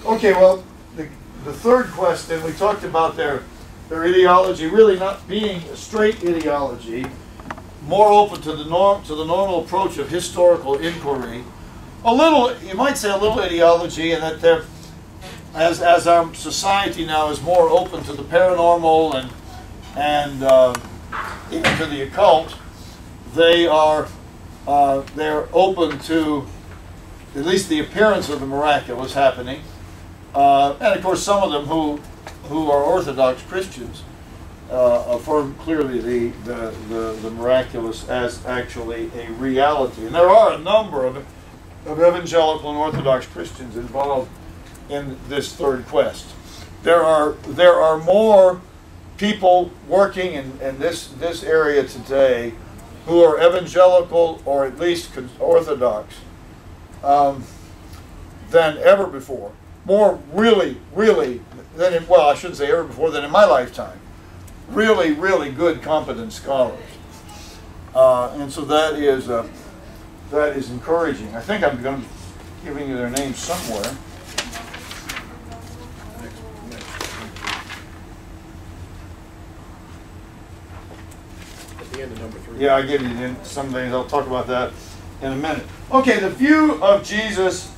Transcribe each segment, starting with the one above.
Okay, well, the third question, we talked about their ideology really not being a straight ideology, more open to the normal approach of historical inquiry. A little, you might say, a little ideology, in that they're, as our society now is more open to the paranormal and even to the occult, they're open to at least the appearance of the miraculous happening. And of course, some of them who are Orthodox Christians affirm clearly the miraculous as actually a reality. And there are a number of evangelical and Orthodox Christians involved in this third quest. There are more people working in this area today who are evangelical or at least Orthodox than ever before. More really than in, well, I shouldn't say ever before, than in my lifetime. Really good, competent scholars. And so that is encouraging. I think I'm going to be giving you their names somewhere. At the end of number 3. Yeah, I give you some things. I'll talk about that in a minute. Okay, the view of Jesus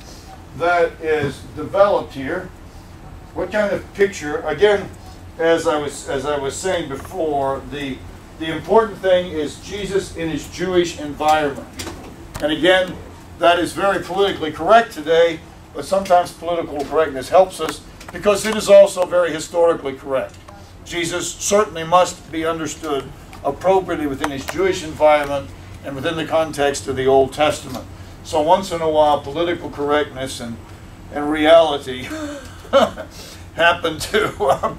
that is developed here. What kind of picture? Again, as I was saying before, the important thing is Jesus in his Jewish environment. And again, that is very politically correct today, but sometimes political correctness helps us because it is also very historically correct. Jesus certainly must be understood appropriately within his Jewish environment and within the context of the Old Testament. So once in a while, political correctness and reality happen to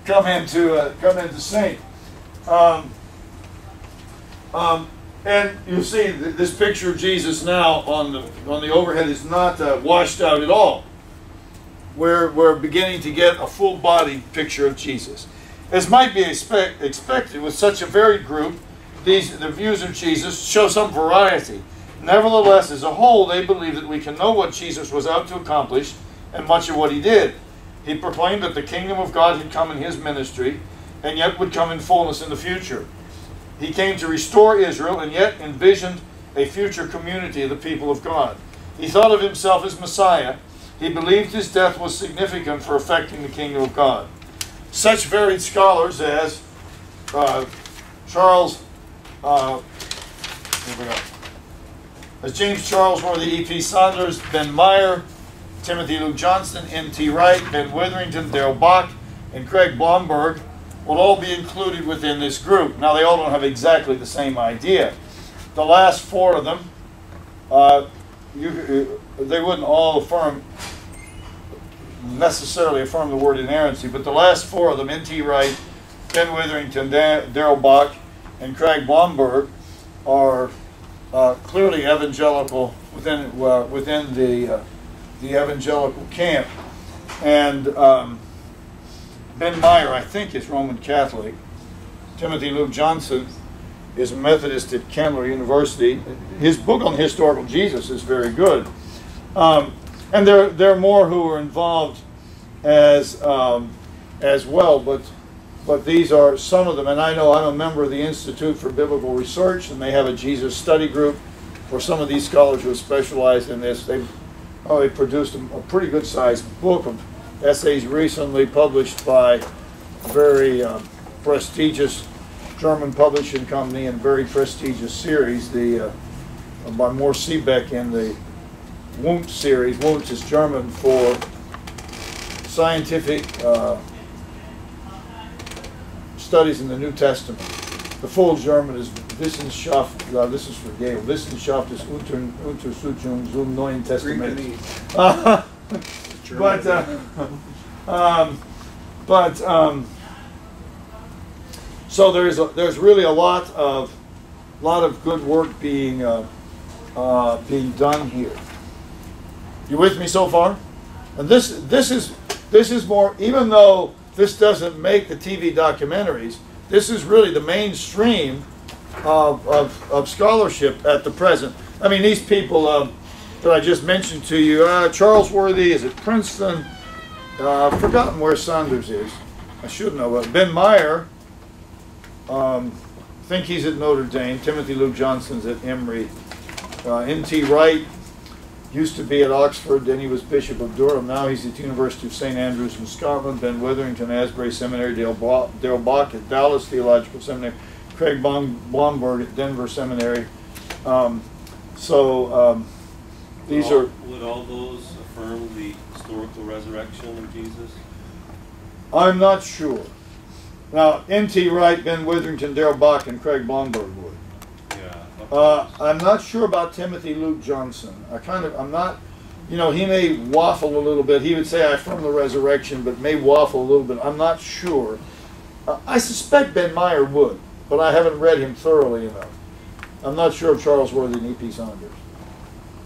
come into sync. And you see this picture of Jesus now on the overhead is not washed out at all. We're beginning to get a full-body picture of Jesus. As might be expected with such a varied group, the views of Jesus show some variety. Nevertheless, as a whole, they believe that we can know what Jesus was out to accomplish and much of what he did. He proclaimed that the kingdom of God had come in his ministry and yet would come in fullness in the future. He came to restore Israel and yet envisioned a future community of the people of God. He thought of himself as Messiah. He believed his death was significant for affecting the kingdom of God. Such varied scholars as James Charlesworthy, E.P. Saunders, Ben Meyer, Timothy Luke Johnson, N.T. Wright, Ben Witherington, Darrell Bock, and Craig Blomberg will all be included within this group. Now, they all don't have exactly the same idea. The last 4 of them, they wouldn't all necessarily affirm the word inerrancy, but the last 4 of them, N.T. Wright, Ben Witherington, Darrell Bock, and Craig Blomberg, are clearly evangelical within the evangelical camp. And Ben Meyer, I think, is Roman Catholic. Timothy Luke Johnson is a Methodist at Candler University. His book on the historical Jesus is very good. And there are more who are involved as well, but these are some of them. And I know I'm a member of the Institute for Biblical Research, and they have a Jesus study group for some of these scholars who have specialized in this. They produced a pretty good-sized book of essays recently published by a very prestigious German publishing company and very prestigious series, by Mohr Siebeck in the Wundt series. Wundt is German for scientific studies in the New Testament. The full German is Wissenschaft, this is for Gale, Wissenschaft des Untersuchung zum Neuen Testament. So there's really a lot of good work being done here. You with me so far? And this is more, even though this doesn't make the TV documentaries, this is really the mainstream of scholarship at the present. I mean, these people, that I just mentioned to you. Charles Worthy is at Princeton. I've forgotten where Saunders is. I should know. But Ben Meyer, I think he's at Notre Dame. Timothy Luke Johnson's at Emory. N.T. Wright used to be at Oxford, then he was Bishop of Durham. Now he's at the University of St. Andrews in Scotland. Ben Witherington, Asbury Seminary. Dale Bach at Dallas Theological Seminary. Craig Blomberg at Denver Seminary. These are... Would all those affirm the historical resurrection of Jesus? I'm not sure. Now, N.T. Wright, Ben Witherington, Darrell Bach, and Craig Blomberg would. I'm not sure about Timothy Luke Johnson. I'm not, he may waffle a little bit. He would say I affirm the resurrection, but may waffle a little bit. I'm not sure. I suspect Ben Meyer would, but I haven't read him thoroughly enough. I'm not sure of Charles Worthy and E.P. Saunders.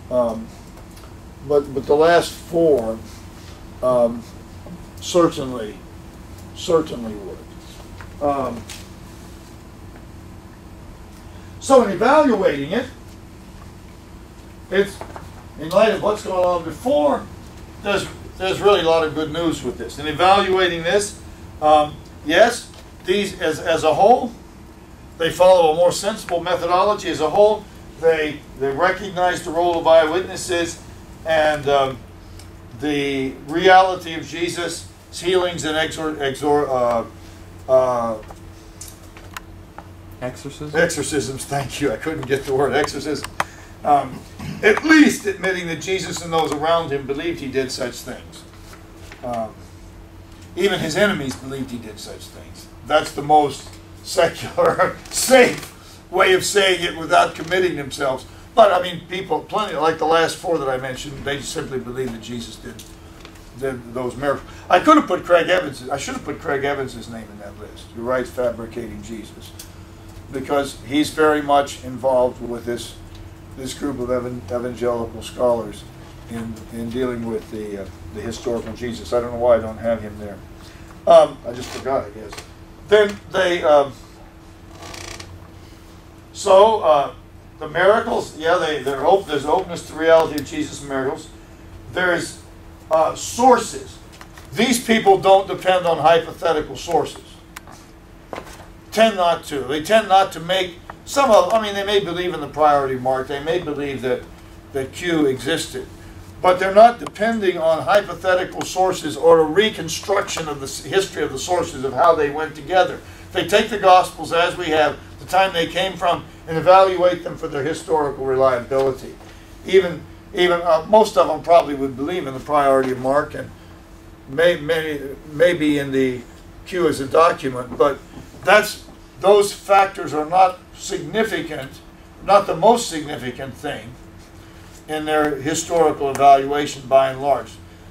But the last four certainly would. So in evaluating it, it's in light of what's going on before, there's really a lot of good news with this. In evaluating this, yes, these as a whole, they follow a more sensible methodology as a whole. They recognize the role of eyewitnesses and the reality of Jesus' healings and exorcisms, thank you. I couldn't get the word exorcism. At least admitting that Jesus and those around him believed he did such things. Even his enemies believed he did such things. That's the most secular, safe way of saying it without committing themselves. But I mean, people, plenty, like the last four that I mentioned, they simply believe that Jesus did those miracles. I could have put Craig Evans. I should have put Craig Evans' name in that list, who writes Fabricating Jesus, because he's very much involved with this group of evangelical scholars in dealing with the historical Jesus. I don't know why I don't have him there. I just forgot, I guess. Then they the miracles, there's openness to the reality of Jesus' miracles. There's sources. These people don't depend on hypothetical sources. Tend not to. They tend not to make they may believe in the priority mark. They may believe that Q existed. But they're not depending on hypothetical sources or a reconstruction of the history of the sources of how they went together. They take the Gospels as we have, the time they came from, and evaluate them for their historical reliability. Even most of them probably would believe in the priority of Mark, and maybe in the Q as a document, but those factors are not significant, not the most significant thing in their historical evaluation by and large.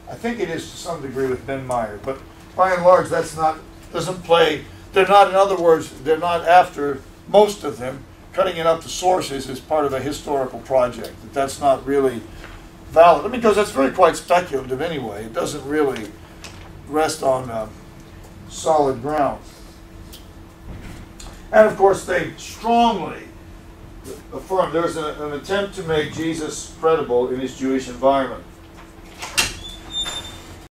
I think it is to some degree with Ben Meyer, but by and large doesn't play. They're not, in other words, they're not after most of them cutting it up to sources as part of a historical project. That's not really valid, because that's quite speculative anyway. It doesn't really rest on solid ground. And of course, they strongly affirm there's an attempt to make Jesus credible in his Jewish environment.